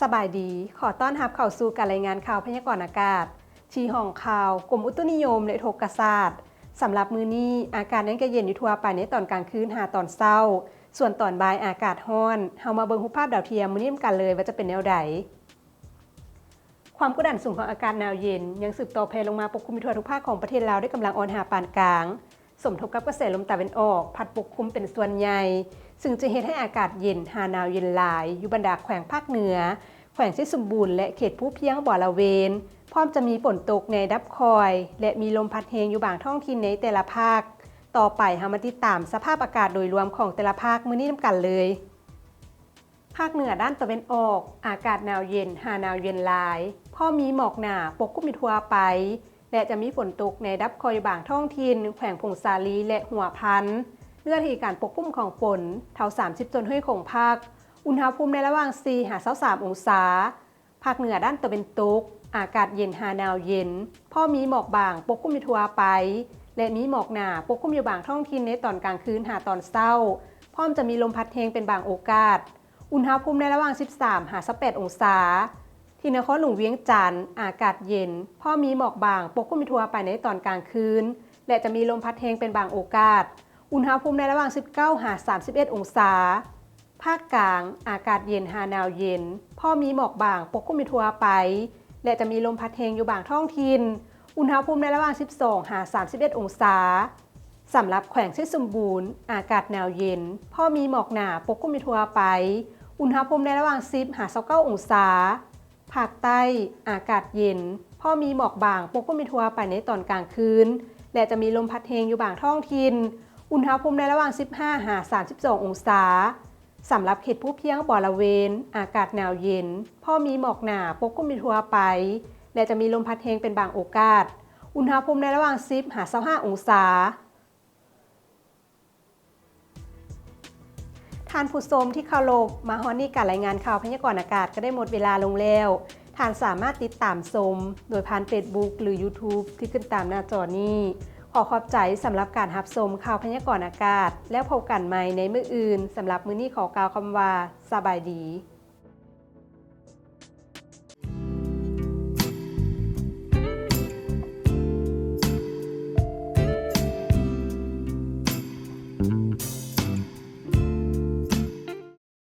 สบายดีขอต้อนรับเข้าสู่การรายงานข่าวพยากรณ์อากาศที่ห้องข่าวกรมอุตุนิยมและโทรศาสตร์สำหรับมื้อนี้อากาศนั้นก็เย็นอยู่ทั่วไปในตอนกลางคืนหาตอนเช้าส่วนตอนบ่ายอากาศร้อนเฮามาเบิ่งรูปภาพดาวเทียมมื้อนี้กันเลยว่าจะเป็นแนวใดความกดดันสูงของอากาศหนาวเย็นยังสืบต่อแผ่ลงมาปกคลุมทั่วทุกภาคของประเทศลาวด้วยกำลังอ่อนหาปานกลางสมทบกับกระแสลมตะวันออกพัดปกคลุมเป็นส่วนใหญ่ซึ่งจะเฮ็ดให้อากาศเย็นหาหนาวเย็นหลายอยู่บรรดาแขวงภาคเหนือแขวงที่สมบูรณ์และเขตภูเพียงบ่อละเวนพร้อมจะมีฝนตกในดับคอยและมีลมพัดแรงอยู่บางท้องถิ่นในแต่ละภาคต่อไปเฮามาติดตามสภาพอากาศโดยรวมของแต่ละภาคมื้อนี้นำกันเลยภาคเหนือด้านตะวันออกอากาศหนาวเย็นหาหนาวเย็นหลายพอมีหมอกหนาปกคลุมทั่วไปและจะมีฝนตกในดับคอยบางท้องถิ่นแขวงพงสาลีและหัวพันเนื่องจากการปกคลุมของฝนเท่า30จนห้วยของภาคอุณหภูมิในระหว่าง4-23องศาภาคเหนือด้านตะวันตกอากาศเย็นหาหนาวเย็นพอมีหมอกบางปกคลุมทั่วไปและมีหมอกหนาปกคลุมอยู่บางท้องถิ่นในตอนกลางคืนหาตอนเช้าพร้อมจะมีลมพัดแรงเป็นบางโอกาสอุณหภูมิในระหว่าง13-18องศาที่นครหลวงเวียงจันทร์อากาศเย็นพอมีหมอกบางปกคลุมทั่วไปในตอนกลางคืนและจะมีลมพัดแรงเป็นบางโอกาสอุณหภูมิในระหว่าง19-31องศาภาคกลางอากาศเย็นหาหนาวเย็นพอมีหมอกบางปกคลุมทั่วไปและจะมีลมพัดแรงอยู่บางท้องถิ่นอุณหภูมิในระหว่าง12-31องศาสำหรับแขวงที่สมบูรณ์อากาศหนาวเย็นพอมีหมอกหนาปกคลุมทั่วไปอุณหภูมิในระหว่าง10-29องศาภาคใต้อากาศเย็นพอมีหมอกบางปกคลุมทั่วไปในตอนกลางคืนและจะมีลมพัดแรงอยู่บางท้องถิ่นอุณหภูมิในระหว่าง15-32องศาสำหรับเขตภูเพียงบ่อละเวนอากาศหนาวเย็นพอมีหมอกหนาปกคลุมทั่วไปและจะมีลมพัดแรงเป็นบางโอกาสอุณหภูมิในระหว่าง10-25องศาท่านผู้ชมที่เคารพมาฮอดนี้การรายงานข่าวพยากรณ์อากาศก็ได้หมดเวลาลงแล้วท่านสามารถติดตามชมโดยผ่าน Facebook หรือ YouTube ที่ขึ้นตามหน้าจอนี้ขอขอบใจสำหรับการรับชมข่าวพยากรณ์อากาศแล้วพบกันใหม่ในมื้ออื่นสำหรับมื้อนี้ขอกล่าวคำว่าสบายดี